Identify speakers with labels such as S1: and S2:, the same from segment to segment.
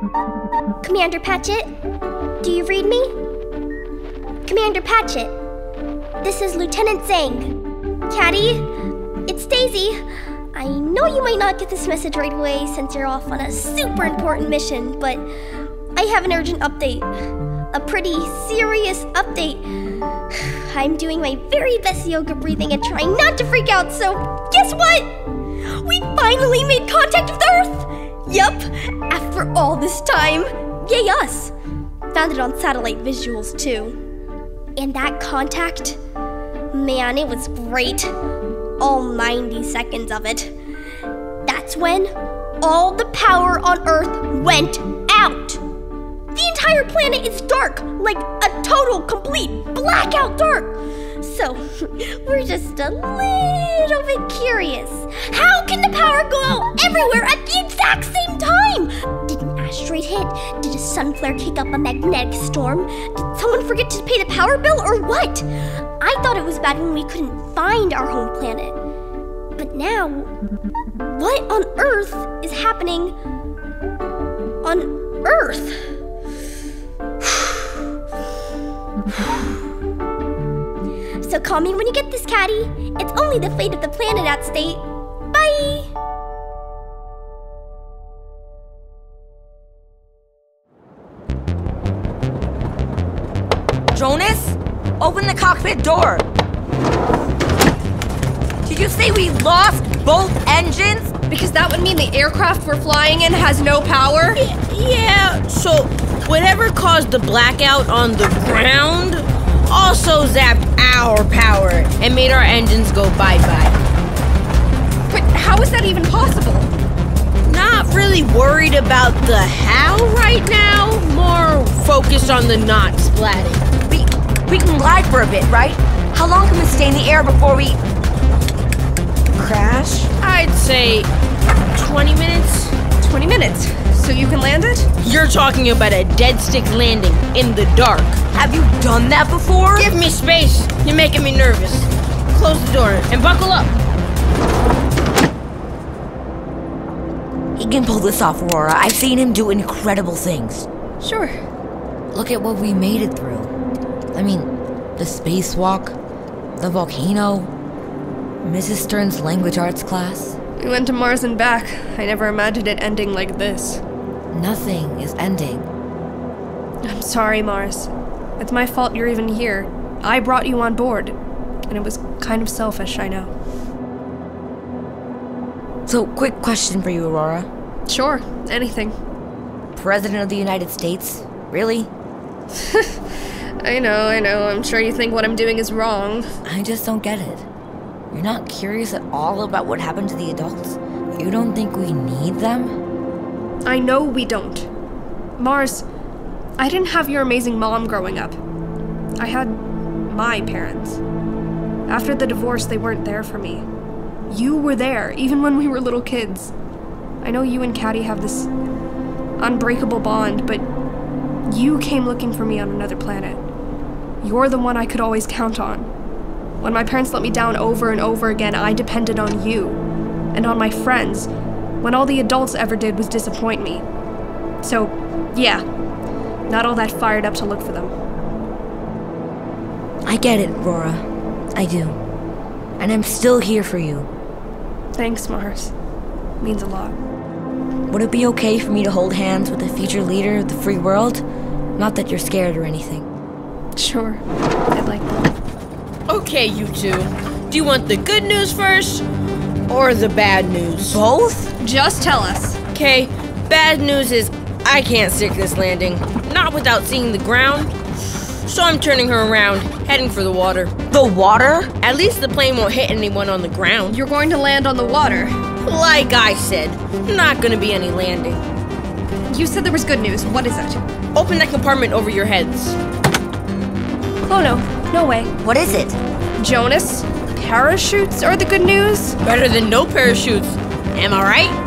S1: Commander Patchett, do you read me? Commander Patchett, this is Lieutenant Zhang. Caddie, it's Daisy. I know you might not get this message right away since you're off on a super important mission, but I have an urgent update. A pretty serious update. I'm doing my very best yoga breathing and trying not to freak out, so guess what? We finally made contact with Earth! Yup, after all this time. Yay us! Found it on satellite visuals too. And that contact, man, it was great. All 90 seconds of it. That's when all the power on Earth went out. The entire planet is dark, like a total, complete blackout dark. So, we're just a little bit curious. How can the power go out everywhere at the exact same time? Did an asteroid hit? Did a sun flare kick up a magnetic storm? Did someone forget to pay the power bill or what? I thought it was bad when we couldn't find our home planet. But now, what on Earth is happening on Earth? So call me when you get this, Caddie. It's only the fate of the planet at stake. Bye!
S2: Jonas? Open the cockpit door! Did you say we lost both engines?
S3: Because that would mean the aircraft we're flying in has no power?
S4: Yeah, so whatever caused the blackout on the ground also zapped our power and made our engines go bye-bye.
S3: But how is that even possible?
S4: Not really worried about the how right now, more focused on the not splatting.
S2: We can glide for a bit, right? How long can we stay in the air before we crash?
S4: I'd say 20 minutes.
S3: 20 minutes. So you can land it?
S4: You're talking about a dead stick landing in the dark.
S2: Have you done that before?
S4: Give me space. You're making me nervous. Close the door and buckle up.
S2: He can pull this off, Aurora. I've seen him do incredible things.
S3: Sure.
S2: Look at what we made it through. I mean, the spacewalk, the volcano, Mrs. Stern's language arts class.
S3: We went to Mars and back. I never imagined it ending like this.
S2: Nothing is ending.
S3: I'm sorry, Mars. It's my fault you're even here. I brought you on board, and it was kind of selfish, I know.
S2: So, quick question for you, Aurora.
S3: Sure, anything.
S2: President of the United States? Really?
S3: I know. I'm sure you think what I'm doing is wrong.
S2: I just don't get it. You're not curious at all about what happened to the adults? You don't think we need them?
S3: I know we don't. Mars, I didn't have your amazing mom growing up. I had my parents. After the divorce, they weren't there for me. You were there, even when we were little kids. I know you and Caddie have this unbreakable bond, but you came looking for me on another planet. You're the one I could always count on. When my parents let me down over and over again, I depended on you and on my friends, when all the adults ever did was disappoint me. So, yeah, not all that fired up to look for them.
S2: I get it, Aurora. I do. And I'm still here for you.
S3: Thanks, Mars. Means a lot.
S2: Would it be okay for me to hold hands with the future leader of the free world? Not that you're scared or anything.
S3: Sure, I'd like that.
S4: Okay, you two. Do you want the good news first, or the bad news?
S2: Both?
S3: Just tell us.
S4: Okay, bad news is I can't stick this landing. Not without seeing the ground. So I'm turning her around, heading for the water.
S2: The water?
S4: At least the plane won't hit anyone on the ground.
S3: You're going to land on the water.
S4: Like I said, not gonna be any landing.
S3: You said there was good news. What is it?
S4: Open that compartment over your heads.
S3: Oh no, no way.
S2: What is it?
S3: Jonas, parachutes are the good news?
S4: Better than no parachutes. Am I right?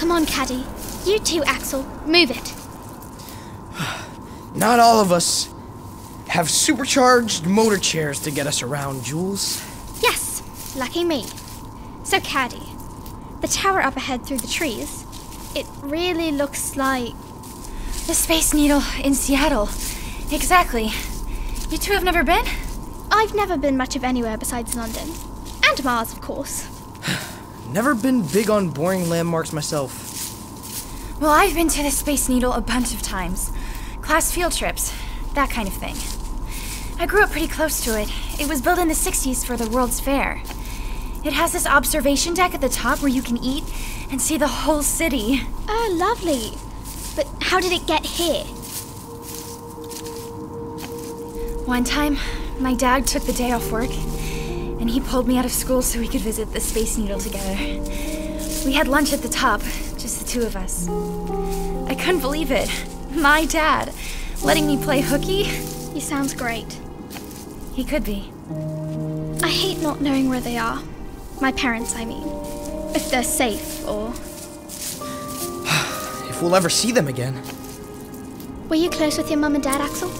S1: Come on, Caddie. You too, Axel. Move it.
S5: Not all of us have supercharged motor chairs to get us around, Jules.
S1: Yes, lucky me. So, Caddie, the tower up ahead through the trees, it really looks like...
S6: The Space Needle in Seattle. Exactly. You two have never been?
S1: I've never been much of anywhere besides London. And Mars, of course.
S5: Never been big on boring landmarks myself.
S6: Well, I've been to the Space Needle a bunch of times. Class field trips, that kind of thing. I grew up pretty close to it. It was built in the 60s for the World's Fair. It has this observation deck at the top where you can eat and see the whole city.
S1: Oh, lovely. But how did it get here?
S6: One time, my dad took the day off work, and he pulled me out of school so we could visit the Space Needle together. We had lunch at the top, just the two of us. I couldn't believe it. My dad, letting me play hooky.
S1: He sounds great.
S6: He could be.
S1: I hate not knowing where they are. My parents, I mean. If they're safe, or...
S5: If we'll ever see them again.
S1: Were you close with your mum and dad, Axel?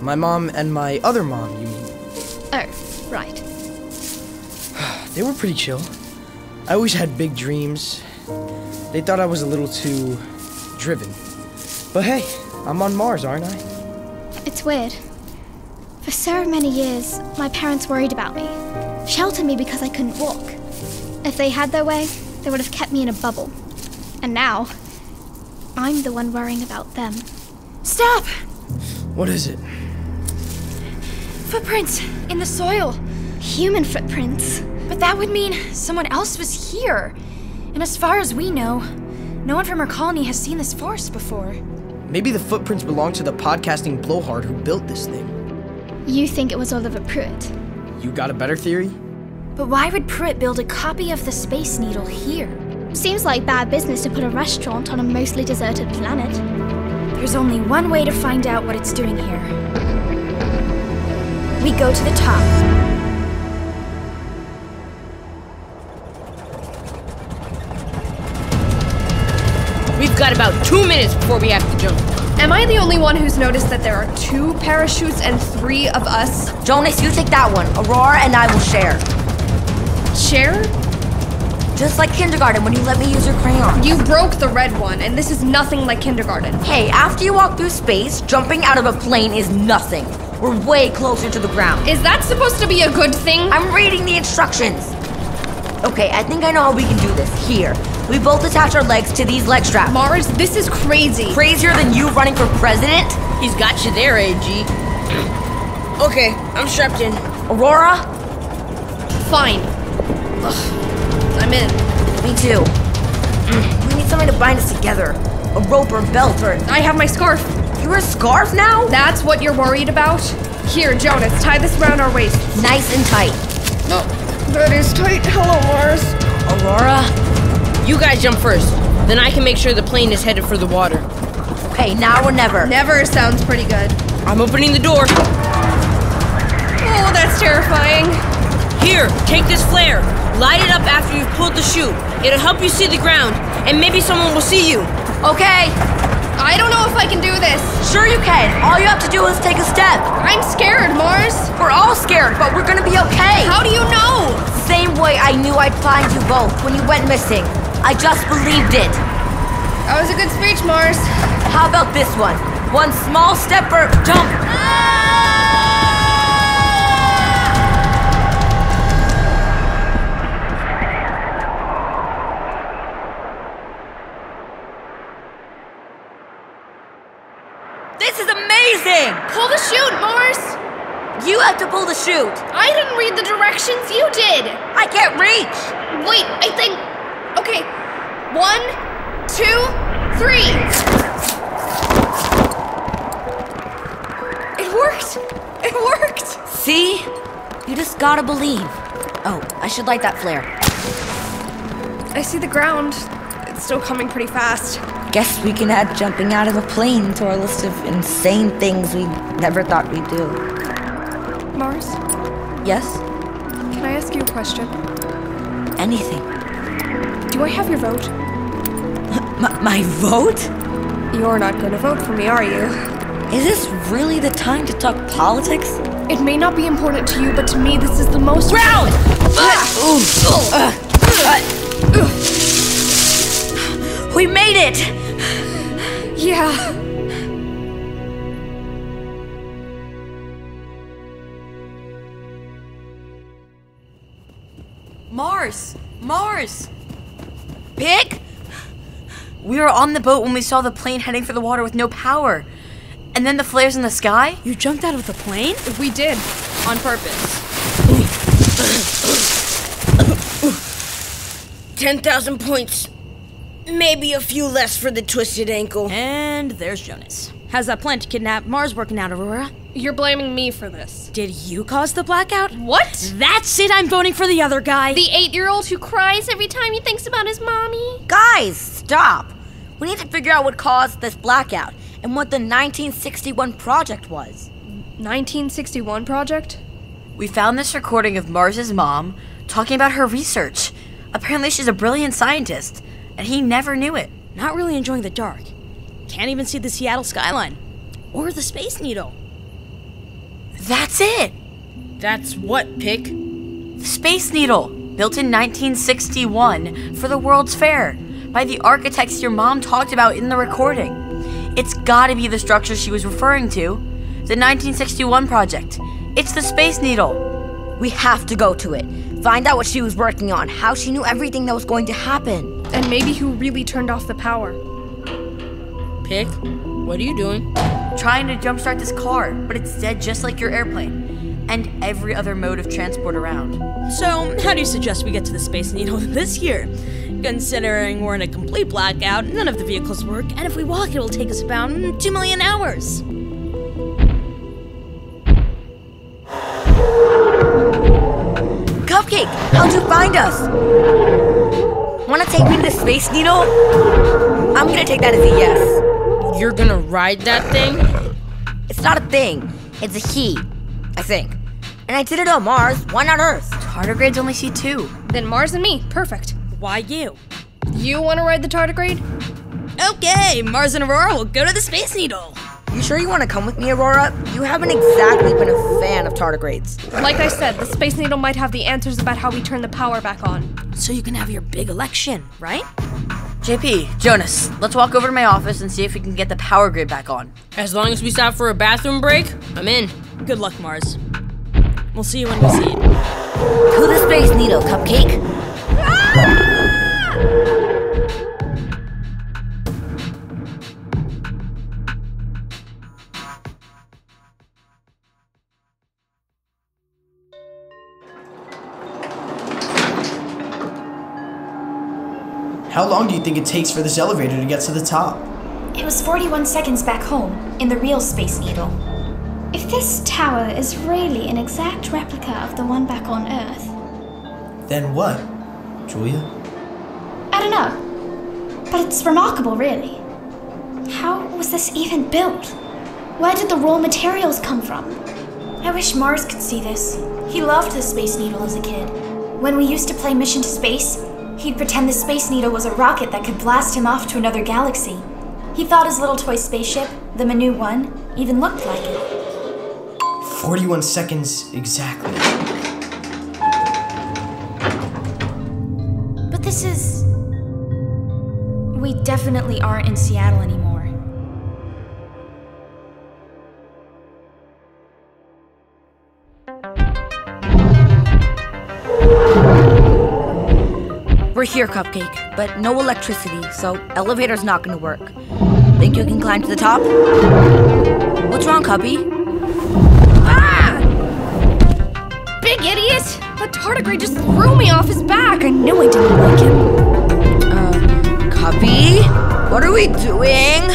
S5: My mom and my other mom, you mean?
S1: Oh, right.
S5: They were pretty chill. I always had big dreams. They thought I was a little too driven. But hey, I'm on Mars, aren't I?
S1: It's weird. For so many years, my parents worried about me. Sheltered me because I couldn't walk. If they had their way, they would have kept me in a bubble. And now, I'm the one worrying about them.
S6: Stop!
S5: What is it?
S6: Footprints in the soil.
S1: Human footprints.
S6: But that would mean someone else was here. And as far as we know, no one from our colony has seen this forest before.
S5: Maybe the footprints belong to the podcasting blowhard who built this thing.
S1: You think it was Oliver Pruitt?
S5: You got a better theory?
S6: But why would Pruitt build a copy of the Space Needle here?
S1: Seems like bad business to put a restaurant on a mostly deserted planet.
S6: There's only one way to find out what it's doing here. We go to the top.
S4: We've got about 2 minutes before we have to jump.
S3: Am I the only one who's noticed that there are 2 parachutes and 3 of us?
S2: Jonas, you take that one. Aurora and I will share.
S3: Share?
S2: Just like kindergarten when you let me use your crayon.
S3: You broke the red one, and this is nothing like kindergarten.
S2: Hey, after you walk through space, jumping out of a plane is nothing. We're way closer to the ground.
S3: Is that supposed to be a good thing?
S2: I'm reading the instructions. Okay, I think I know how we can do this. Here, we both attach our legs to these leg straps.
S3: Mars, this is crazy.
S2: Crazier than you running for president?
S4: He's got you there, AG. Okay, I'm strapped in.
S2: Aurora?
S3: Fine. Ugh, I'm in.
S2: Me too. We need something to bind us together. A rope or a belt or...
S3: I have my scarf.
S2: You wear a scarf now?
S3: That's what you're worried about? Here, Jonas, tie this around our waist.
S2: Nice and tight.
S3: No, that is tight. Hello, Mars.
S2: Aurora?
S4: You guys jump first. Then I can make sure the plane is headed for the water.
S2: Okay, now or never.
S3: Never sounds pretty good.
S4: I'm opening the door.
S3: Oh, that's terrifying.
S4: Here, take this flare. Light it up after you've pulled the chute. It'll help you see the ground, and maybe someone will see you.
S2: Okay.
S3: I don't know if I can do this.
S2: Sure you can. All you have to do is take a step.
S3: I'm scared, Mars.
S2: We're all scared, but we're gonna be okay.
S3: How do you know?
S2: Same way I knew I'd find you both when you went missing. I just believed it.
S3: That was a good speech, Mars.
S2: How about this one? One small step for jump. This is amazing!
S3: Pull the chute, Mars.
S2: You have to pull the chute.
S3: I didn't read the directions. You did.
S2: I can't reach.
S3: Wait, I think... Okay. 1, 2, 3. It worked. It worked.
S2: See? You just gotta believe. Oh, I should light that flare.
S3: I see the ground. It's still coming pretty fast.
S2: Guess we can add jumping out of a plane to our list of insane things we never thought we'd do.
S3: Mars,
S2: Yes?
S3: can I ask you a question?
S2: Anything.
S3: Do I have your vote?
S2: My vote?
S3: You're not gonna vote for me, are you?
S2: Is this really the time to talk politics?
S3: It may not be important to you, but to me, this is the most—
S2: Round! We made it!
S3: Yeah.
S2: Mars! Pig? We were on the boat when we saw the plane heading for the water with no power. And then the flares in the sky?
S4: You jumped out of the plane?
S3: We did.
S4: On purpose. 10,000 points. Maybe a few less for the twisted ankle.
S7: And there's Jonas. How's that plan to kidnap Mars working out, Aurora?
S3: You're blaming me for this.
S7: Did you cause the blackout?
S3: What?
S7: That's it, I'm voting for the other guy.
S1: The 8-year-old who cries every time he thinks about his mommy?
S2: Guys, stop! We need to figure out what caused this blackout and what the 1961 project was.
S3: 1961 project?
S2: We found this recording of Mars's mom talking about her research. Apparently she's a brilliant scientist, and he never knew it.
S7: Not really enjoying the dark. Can't even see the Seattle skyline. Or the Space Needle.
S2: That's it!
S4: That's what, Pick?
S2: The Space Needle, built in 1961 for the World's Fair, by the architects your mom talked about in the recording. It's gotta be the structure she was referring to. The 1961 project. It's the Space Needle. We have to go to it. Find out what she was working on, how she knew everything that was going to happen.
S3: And maybe who really turned off the power.
S4: Pick, what are you doing?
S2: Trying to jumpstart this car, but it's dead just like your airplane. And every other mode of transport around.
S7: So, how do you suggest we get to the Space Needle this year? Considering we're in a complete blackout, none of the vehicles work, and if we walk, it'll take us about 2 million hours.
S2: Cupcake, how'd you find us? Wanna take me to the Space Needle? I'm gonna take that as a yes.
S4: You're gonna ride that thing?
S2: It's not a thing. It's a he, I think. And I did it on Mars. Why not Earth? Tardigrades only see 2.
S3: Then Mars and me. Perfect.
S7: Why you?
S3: You want to ride the tardigrade?
S7: Okay, Mars and Aurora will go to the Space Needle.
S2: You sure you want to come with me, Aurora? You haven't exactly been a fan of tardigrades.
S3: Like I said, the Space Needle might have the answers about how we turn the power back on.
S7: So you can have your big election, right?
S2: JP, Jonas, let's walk over to my office and see if we can get the power grid back on.
S4: As long as we stop for a bathroom break, I'm in.
S7: Good luck, Mars. We'll see you when we see you.
S2: To the Space Needle, Cupcake.
S5: How long do you think it takes for this elevator to get to the top?
S6: It was 41 seconds back home, in the real Space Needle.
S1: If this tower is really an exact replica of the one back on Earth,
S5: Then what, Julia?
S1: I don't know. But it's remarkable, really. How was this even built? Where did the raw materials come from?
S6: I wish Mars could see this. He loved the Space Needle as a kid. When we used to play Mission to Space, he'd pretend the Space Needle was a rocket that could blast him off to another galaxy. He thought his little toy spaceship, the Manu 1, even looked like it.
S5: 41 seconds exactly.
S6: But this is... We definitely aren't in Seattle anymore.
S2: We're here, Cupcake, but no electricity, so elevator's not gonna work. Think you can climb to the top? What's wrong, Cuppy?
S3: Ah! Big idiot! The tardigrade just threw me off his back. I knew I didn't like him.
S2: Cuppy? What are we doing?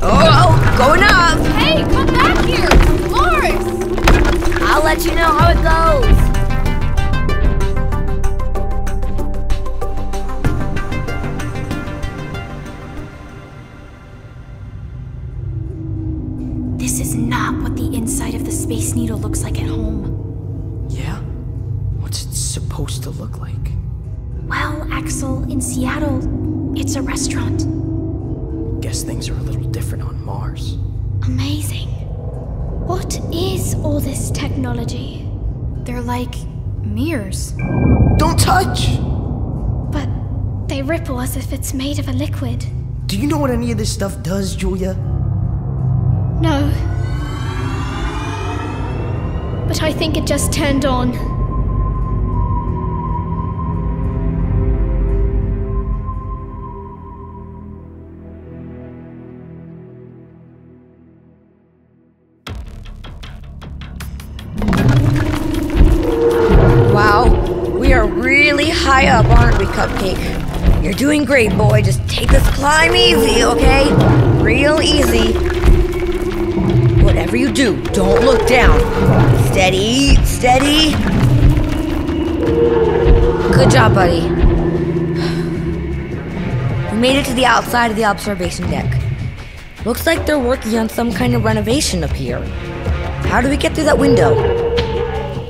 S2: Oh, going up!
S3: Hey, come back here! Mars!
S2: I'll let you know how it goes.
S6: This is not what the inside of the Space Needle looks like at home.
S5: Yeah? What's it supposed to look like?
S6: Well,
S1: Axel, in Seattle, it's a restaurant.
S5: Guess things are a little different on Mars.
S1: Amazing. What is all this technology?
S6: They're like mirrors.
S5: Don't touch!
S1: But they ripple as if it's made of a liquid.
S5: Do you know what any of this stuff does, Julia?
S1: No. But I think it just turned on.
S2: Wow, we are really high up, aren't we, Cupcake? You're doing great, boy. Just take this climb easy, okay? Real easy. Whatever you do, don't look down. Steady, steady. Good job, buddy. We made it to the outside of the observation deck. Looks like they're working on some kind of renovation up here. How do we get through that window?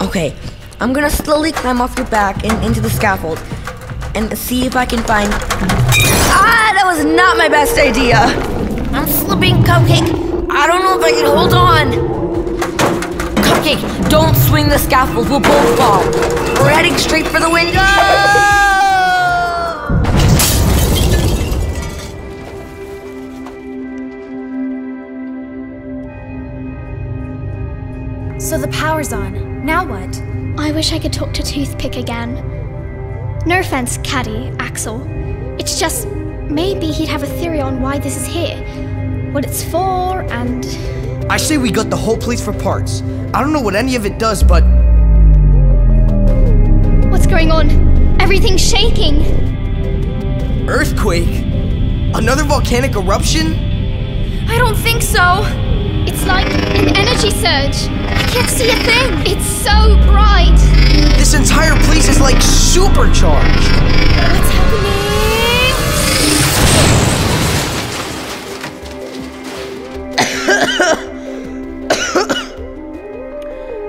S2: Okay, I'm gonna slowly climb off your back and into the scaffold and see if I can find... Ah, that was not my best idea. I'm slipping, Cupcake. I don't know if I can hold on. Cupcake, don't swing the scaffold. We'll both fall. We're heading straight for the window.
S6: So the power's on. Now what?
S1: I wish I could talk to Toothpick again. No offense, Caddie, Axel. It's just, maybe he'd have a theory on why this is here. What it's for, and...
S5: I say we gut the whole place for parts. I don't know what any of it does, but...
S1: What's going on? Everything's shaking.
S5: Earthquake? Another volcanic eruption?
S6: I don't think so.
S1: It's like an energy surge. I can't see a thing. It's so bright.
S5: This entire place is like supercharged.
S1: What's happening?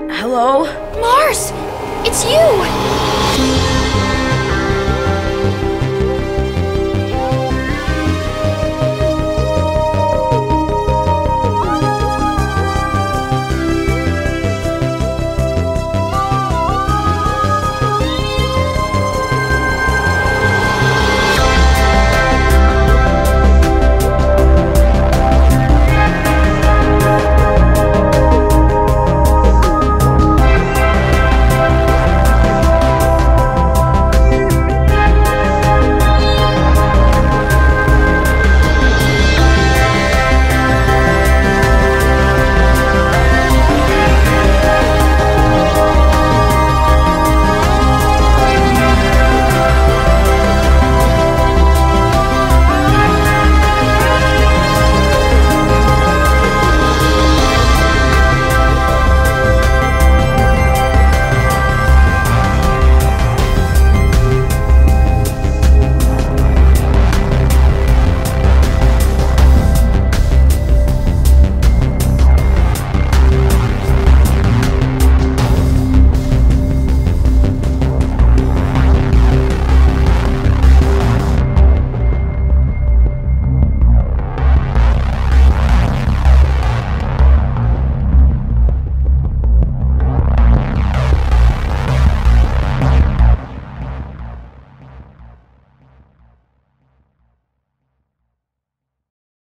S2: Hello?
S1: Mars! It's you!